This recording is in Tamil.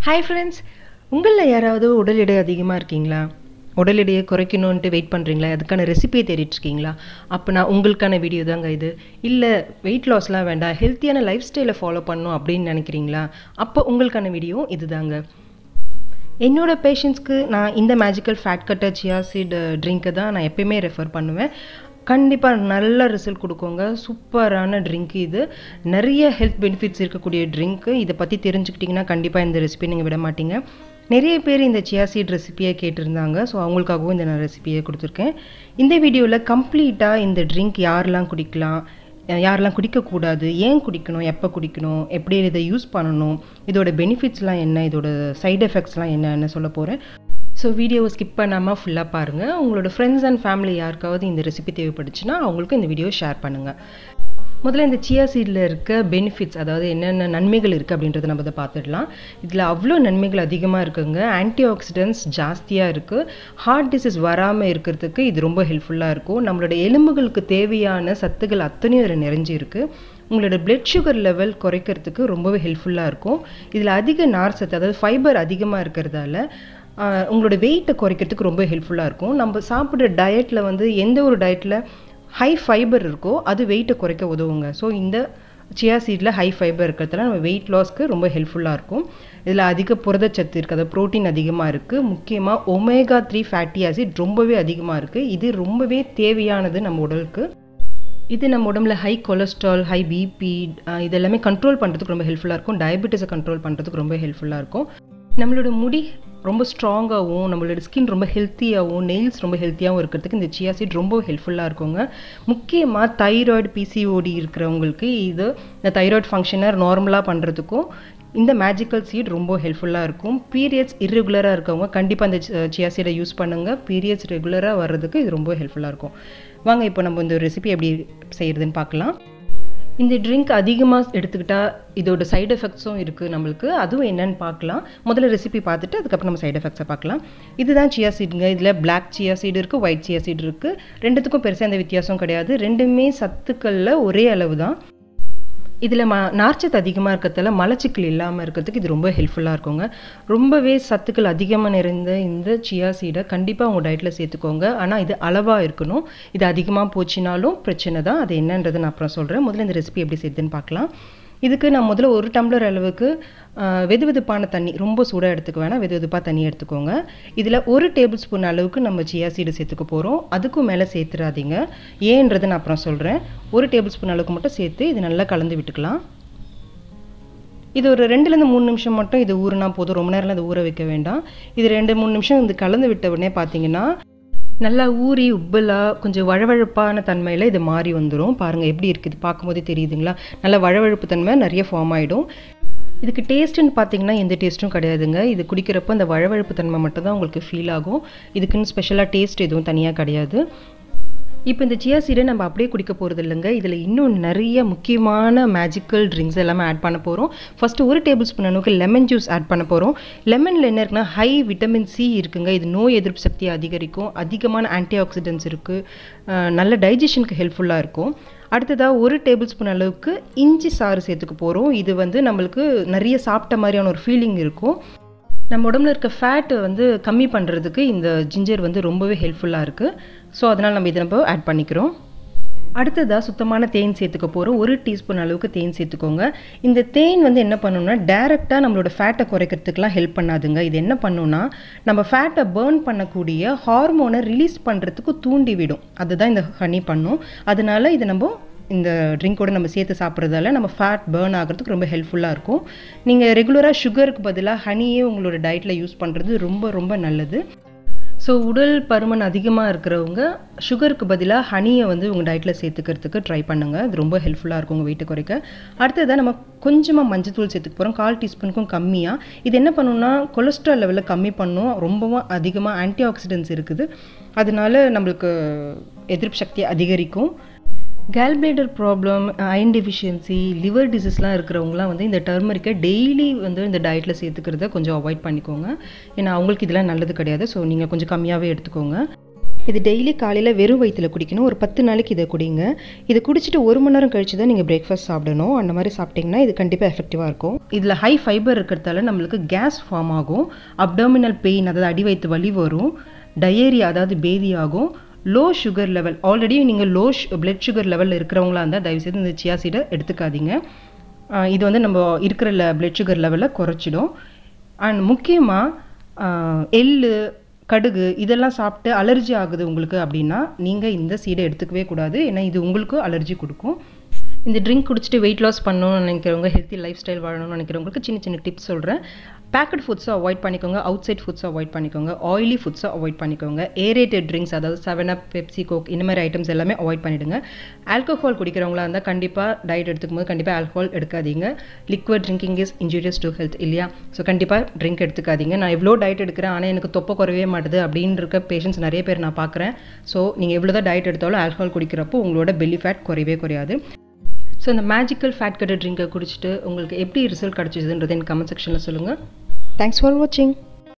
Hi friends, உங்களில் யாராவது உடல் எடை அதிகமாக இருக்கீங்களா? உடல் எடையை குறைக்கணும்னு வெயிட் பண்ணுறீங்களா? அதுக்கான ரெசிபியை தேடிட்டு இருக்கீங்களா? அப்போ நான் உங்களுக்கான வீடியோ தாங்க இது. இல்லை வெயிட் லாஸ்லாம் வேண்டாம், ஹெல்த்தியான லைஃப் ஸ்டைலை ஃபாலோ பண்ணணும் அப்படின்னு நினைக்கிறீங்களா? அப்போ உங்களுக்கான வீடியோ இது தாங்க. என்னோடய பேஷண்ட்ஸ்க்கு நான் இந்த magical fat cutter chia seed ட்ரிங்க்கை தான் நான் எப்பயுமே ரெஃபர் பண்ணுவேன். கண்டிப்பாக நல்ல ரிசல்ட் கொடுக்குங்க. சூப்பரான ட்ரிங்க் இது. நிறைய ஹெல்த் பெனிஃபிட்ஸ் இருக்கக்கூடிய ட்ரிங்க்கு. இதை பற்றி தெரிஞ்சுக்கிட்டிங்கன்னா கண்டிப்பாக இந்த ரெசிபி நீங்கள் விட மாட்டீங்க. நிறைய பேர் இந்த சியா சீட் ரெசிபியை கேட்டிருந்தாங்க. ஸோ அவங்களுக்காகவும் இந்த நான் ரெசிபியை கொடுத்துருக்கேன். இந்த வீடியோவில் கம்ப்ளீட்டாக இந்த ட்ரிங்க் யாரெல்லாம் குடிக்கலாம், யாரெல்லாம் குடிக்கக்கூடாது, ஏன் குடிக்கணும், எப்போ குடிக்கணும், எப்படி இதை யூஸ் பண்ணணும், இதோட பெனிஃபிட்ஸ்லாம் என்ன, இதோட சைடு எஃபெக்ட்ஸ்லாம் என்னன்னு சொல்ல போகிறேன். ஸோ வீடியோவை ஸ்கிப் பண்ணாமல் ஃபுல்லாக பாருங்கள். உங்களோட ஃப்ரெண்ட்ஸ் அண்ட் ஃபேமிலி யாருக்காவது இந்த ரெசிபி தேவைப்பட்டுச்சுன்னா அவங்களுக்கு இந்த வீடியோ ஷேர் பண்ணுங்கள். முதல்ல இந்த சியா சீடில் இருக்க பெனிஃபிட்ஸ், அதாவது என்னென்ன நன்மைகள் இருக்குது அப்படின்றத நம்ம அதை பார்த்துடலாம். இதில் அவ்வளோ நன்மைகள் அதிகமாக இருக்குங்க. ஆன்டி ஆக்சிடென்ட்ஸ் ஜாஸ்தியாக இருக்குது. ஹார்ட் டிசீஸ் வராமல் இருக்கிறதுக்கு இது ரொம்ப ஹெல்ப்ஃபுல்லாக இருக்கும். நம்மளோட எலும்புகளுக்கு தேவையான சத்துக்கள் அத்தனையும் இதில் நிறைஞ்சிருக்கு. உங்களோட பிளட் சுகர் லெவல் குறைக்கிறதுக்கு ரொம்பவே ஹெல்ப்ஃபுல்லாக இருக்கும். இதில் அதிக நார் சத்து, அதாவது ஃபைபர் அதிகமாக இருக்கிறதால உங்களோட வெயிட்டை குறைக்கிறதுக்கு ரொம்ப ஹெல்ப்ஃபுல்லாக இருக்கும். நம்ம சாப்பிட்ற டயட்டில் வந்து எந்த ஒரு டயட்டில் ஹை ஃபைபர் இருக்கோ அது வெயிட்டை குறைக்க உதவுங்க. ஸோ இந்த சியா சீடில் ஹை ஃபைபர் இருக்கிறதுல நம்ம வெயிட் லாஸ்க்கு ரொம்ப ஹெல்ப்ஃபுல்லாக இருக்கும். இதில் அதிக புரதச்சத்து இருக்குது, அதாவது ப்ரோட்டீன் அதிகமாக இருக்குது. முக்கியமாக ஒமேகா 3 ஃபேட்டி ஆசிட் ரொம்பவே அதிகமாக இருக்குது. இது ரொம்பவே தேவையானது நம்ம உடலுக்கு. இது நம்ம உடம்புல ஹை கொலஸ்ட்ரால், ஹை பிபி இதெல்லாமே கண்ட்ரோல் பண்ணுறதுக்கு ரொம்ப ஹெல்ப்ஃபுல்லாக இருக்கும். டயபெட்டிஸை கண்ட்ரோல் பண்ணுறதுக்கு ரொம்ப ஹெல்ப்ஃபுல்லாக இருக்கும். நம்மளோட முடி ரொம்ப ஸ்ட்ராங்காகவும், நம்மளோட ஸ்கின் ரொம்ப ஹெல்த்தியாகவும், நெயில்ஸ் ரொம்ப ஹெல்த்தியாகவும் இருக்கிறதுக்கு இந்த சியா சீட் ரொம்ப ஹெல்ப்ஃபுல்லாக இருக்குங்க. முக்கியமாக தைராய்டு, பிசிஓடி இருக்கிறவங்களுக்கு இது இந்த தைராய்டு ஃபங்க்ஷனை நார்மலாக பண்ணுறதுக்கும் இந்த மேஜிக்கல் சீட் ரொம்ப ஹெல்ப்ஃபுல்லாக இருக்கும். பீரியட்ஸ் இர்ரெகுலராக இருக்கவங்க கண்டிப்பாக இந்த சியா சீடை யூஸ் பண்ணுங்கள். பீரியட்ஸ் ரெகுலராக வர்றதுக்கு இது ரொம்ப ஹெல்ப்ஃபுல்லாக இருக்கும். வாங்க இப்போ நம்ம இந்த ரெசிபி எப்படி செய்கிறதுன்னு பார்க்கலாம். இந்த ட்ரிங்க் அதிகமாக எடுத்துக்கிட்டால் இதோட சைடு எஃபெக்ட்ஸும் இருக்குது நம்மளுக்கு. அதுவும் என்னென்னு பார்க்கலாம். முதல்ல ரெசிபி பார்த்துட்டு அதுக்கப்புறம் நம்ம சைடு எஃபெக்ட்ஸை பார்க்கலாம். இதுதான் சியா சீடுங்க. இதில் பிளாக் சியா சீடு இருக்குது, ஒயிட் சியா சீடு இருக்குது. ரெண்டுத்துக்கும் பெருசாக எந்த வித்தியாசம் கிடையாது. ரெண்டுமே சத்துக்களில் ஒரே அளவு தான். இதில் நார்ச்சத்து அதிகமாக இருக்கிறதால மலச்சிக்கல் இல்லாமல் இருக்கிறதுக்கு இது ரொம்ப ஹெல்ப்ஃபுல்லாக இருக்குங்க. ரொம்பவே சத்துக்கள் அதிகமாக நிறைந்த இந்த சியா சீடை கண்டிப்பாக உங்கள் டயட்டில் சேர்த்துக்கோங்க. ஆனால் இது அளவாக இருக்கணும். இது அதிகமாக போச்சுனாலும் பிரச்சனை தான். அது என்னன்றதை நான் அப்புறம் சொல்கிறேன். முதல்ல இந்த ரெசிபி எப்படி செய்யுதுன்னு பார்க்கலாம். இதுக்கு நான் முதல்ல 1 டம்ளர் அளவுக்கு வெதுவெதுப்பான தண்ணி, ரொம்ப சூடாக எடுத்துக்க வேணாம், வெதுவெதுப்பாக தண்ணி எடுத்துக்கோங்க. இதில் 1 டேபிள் ஸ்பூன் அளவுக்கு நம்ம சியா சீடு சேர்த்துக்க போகிறோம். அதுக்கும் மேலே சேர்த்துடாதீங்க. ஏன்றதை நான் அப்புறம் சொல்கிறேன். 1 டேபிள் ஸ்பூன் அளவுக்கு மட்டும் சேர்த்து இது நல்லா கலந்து விட்டுக்கலாம். இது ஒரு 2லேருந்து 3 நிமிஷம் மட்டும் இது ஊறினா போதும். ரொம்ப நேரம்லாம் இது ஊற வைக்க வேண்டாம். இது 2-3 நிமிஷம் இது கலந்து விட்ட உடனே பார்த்தீங்கன்னா நல்லா ஊறி உப்பலாக கொஞ்சம் வழவழப்பான தன்மையில் இது மாறி வந்துடும். பாருங்கள் எப்படி இருக்குது, பார்க்கும்போதே தெரியுதுங்களா? நல்லா வழவழப்பு தன்மை நிறைய ஃபார்ம் ஆகிடும். இதுக்கு டேஸ்ட்டுன்னு பார்த்தீங்கன்னா எந்த டேஸ்ட்டும் கிடையாதுங்க. இது குடிக்கிறப்போ அந்த வழவழப்பு தன்மை மட்டும் தான் உங்களுக்கு ஃபீல் ஆகும். இதுக்குன்னு ஸ்பெஷலாக டேஸ்ட் எதுவும் தனியாக கிடையாது. இப்போ இந்த சியா சீடை நம்ம அப்படியே குடிக்க போகிறது இல்லைங்க. இதில் இன்னும் நிறைய முக்கியமான மேஜிக்கல் ட்ரிங்க்ஸ் எல்லாமே ஆட் பண்ண போகிறோம். ஃபஸ்ட்டு 1 டேபிள் ஸ்பூன் அளவுக்கு லெமன் ஜூஸ் ஆட் பண்ண போகிறோம். லெமனில் என்ன இருக்குன்னா ஹை விட்டமின் சி இருக்குங்க. இது நோய் எதிர்ப்பு சக்தியை அதிகரிக்கும். அதிகமான ஆன்டி ஆக்சிடென்ட்ஸ் இருக்குது. நல்ல டைஜஷனுக்கு ஹெல்ப்ஃபுல்லாக இருக்கும். அடுத்ததாக 1 டேபிள் ஸ்பூன் அளவுக்கு இஞ்சி சாறு சேர்த்துக்க போகிறோம். இது வந்து நம்மளுக்கு நிறைய சாப்பிட்ட மாதிரியான ஒரு ஃபீலிங் இருக்கும். நம்ம உடம்புல இருக்க ஃபேட்டை வந்து கம்மி பண்ணுறதுக்கு இந்த ஜிஞ்சர் வந்து ரொம்பவே ஹெல்ப்ஃபுல்லாக இருக்குது. ஸோ அதனால் நம்ம இதை நம்ம ஆட் பண்ணிக்கிறோம். அடுத்ததாக சுத்தமான தேன் சேர்த்துக்க போகிறோம். 1 டீஸ்பூன் அளவுக்கு தேன் சேர்த்துக்கோங்க. இந்த தேன் வந்து என்ன பண்ணணும்னா டைரெக்டாக நம்மளோட ஃபேட்டை குறைக்கிறதுக்கெலாம் ஹெல்ப் பண்ணாதுங்க. இது என்ன பண்ணுன்னா நம்ம ஃபேட்டை பேர்ன் பண்ணக்கூடிய ஹார்மோனை ரிலீஸ் பண்ணுறதுக்கு தூண்டி விடும். அதுதான் இந்த ஹனி பண்ணும். அதனால இதை நம்ம இந்த ட்ரிங்கோட நம்ம சேர்த்து சாப்பிட்றதால நம்ம ஃபேட் பேர்ன் ஆகிறதுக்கு ரொம்ப ஹெல்ப்ஃபுல்லாக இருக்கும். நீங்கள் ரெகுலராக சுகருக்கு பதிலாக ஹனியே உங்களோட டயட்டில் யூஸ் பண்ணுறது ரொம்ப ரொம்ப நல்லது. ஸோ உடல் பருமன் அதிகமாக இருக்கிறவங்க சுகருக்கு பதிலாக ஹனியை வந்து உங்கள் டயட்டில் சேர்த்துக்கிறதுக்கு ட்ரை பண்ணுங்கள். அது ரொம்ப ஹெல்ப்ஃபுல்லாக இருக்கும் உங்கள் வெயிட்டை குறைக்க. அடுத்ததாக நம்ம கொஞ்சமாக மஞ்சத்தூள் சேர்த்துக்க போகிறோம். 1/4 டீஸ்பூனுக்கும் கம்மியாக. இது என்ன பண்ணுன்னா கொலஸ்ட்ரால் லெவலில் கம்மி பண்ணும். ரொம்பவும் அதிகமாக ஆன்டி ஆக்சிடென்ட்ஸ் இருக்குது. அதனால நம்மளுக்கு எதிர்ப்பு சக்தி அதிகரிக்கும். கேல்பிளேடர் ப்ராப்ளம், அயன் டெஃபிஷியன்சி, லிவர் டிசீஸ்லாம் இருக்கிறவங்களாம் வந்து இந்த டர்மரிக்கை டெய்லி வந்து இந்த டயட்டில் சேர்த்துக்கிறத கொஞ்சம் அவாய்ட் பண்ணிக்கோங்க. ஏன்னா அவங்களுக்கு இதெல்லாம் நல்லது கிடையாது. ஸோ நீங்கள் கொஞ்சம் கம்மியாகவே எடுத்துக்கோங்க. இது டெய்லி காலையில் வெறும் வயிற்றில் குடிக்கணும். ஒரு 10 நாளைக்கு இதை குடிங்க. இது குடிச்சிட்டு 1 மணி நேரம் கழிச்சு தான் நீங்கள் பிரேக்ஃபாஸ்ட் சாப்பிடணும். அந்த மாதிரி சாப்பிட்டிங்கன்னா இது கண்டிப்பாக எஃபெக்டிவாக இருக்கும். இதில் ஹை ஃபைபர் இருக்கிறதால நம்மளுக்கு கேஸ் ஃபார்ம் ஆகும், அப்டாமினல் பெயின் அதாவது அடி வயிற்று வலி வரும், டயேரியா அதாவது பேதி ஆகும், லோ சுகர் லெவல் ஆல்ரெடி நீங்கள் பிளட் சுகர் லெவலில் இருக்கிறவங்களா இருந்தால் தயவுசெய்து இந்த சியா சீடை எடுத்துக்காதீங்க. இது வந்து நம்ம இருக்கிற பிளட் சுகர் லெவலில் குறைச்சிடும். அண்ட் முக்கியமாக எள்ளு, கடுகு இதெல்லாம் சாப்பிட்டு அலர்ஜி ஆகுது உங்களுக்கு அப்படின்னா நீங்கள் இந்த சீடை எடுத்துக்கவே கூடாது. ஏன்னா இது உங்களுக்கு அலர்ஜி கொடுக்கும். இந்த ட்ரிங்க் குடிச்சிட்டு வெயிட் லாஸ் பண்ணணும்னு நினைக்கிறவங்க, ஹெல்த்தி லைஃப் ஸ்டைல் வாழணும்னு நினைக்கிறவங்களுக்கு சின்ன சின்ன டிப்ஸ் சொல்கிறேன். பேக்கட் ஃபுட்ஸை அவாய்ட் பண்ணிக்கோங்க, அவுட் சைட் ஃபுட்ஸை அவாய்ட் பண்ணிக்கோங்க, ஆயிலி ஃபுட்ஸை அவாய்ட் பண்ணிக்கோங்க, ஏரேட்டட் ட்ரிங்க்ஸ் அதாவது 7up, பெப்சி, கோக் இந்த மாதிரி ஐட்டம்ஸ் எல்லாமே அவாய்ட் பண்ணிவிடுங்க. ஆல்கஹால் குடிக்கிறவங்களா இருந்தால் கண்டிப்பாக டயட் எடுத்துக்கும் போது கண்டிப்பாக ஆல்கஹால் எடுக்காதீங்க. Liquid drinking is injurious to health இல்லையா? ஸோ கண்டிப்பாக ட்ரிங்க் எடுத்துக்காதீங்க. நான் எவ்வளோ டயட் எடுக்கிறேன் ஆனால் எனக்கு தொப்பை குறையவே மாட்டுது அப்படின்னு இருக்க பேஷண்ட்ஸ் நிறைய பேர் நான் பார்க்குறேன். ஸோ நீங்கள் எவ்வளோ தான் டயட் எடுத்தாலும் ஆல்கஹால் குடிக்கிறப்போ உங்களோட பெல்லி ஃபேட் குறையவே குறையாது. ஸோ இந்த மேஜிக்கல் ஃபேட் கட்டர் ட்ரிங்கை குடிச்சிட்டு உங்களுக்கு எப்படி ரிசல்ட் கிடச்சிதுன்றது எனக்கு கமெண்ட் செக்ஷனில் சொல்லுங்கள். தேங்க்ஸ் ஃபார் வாட்சிங்.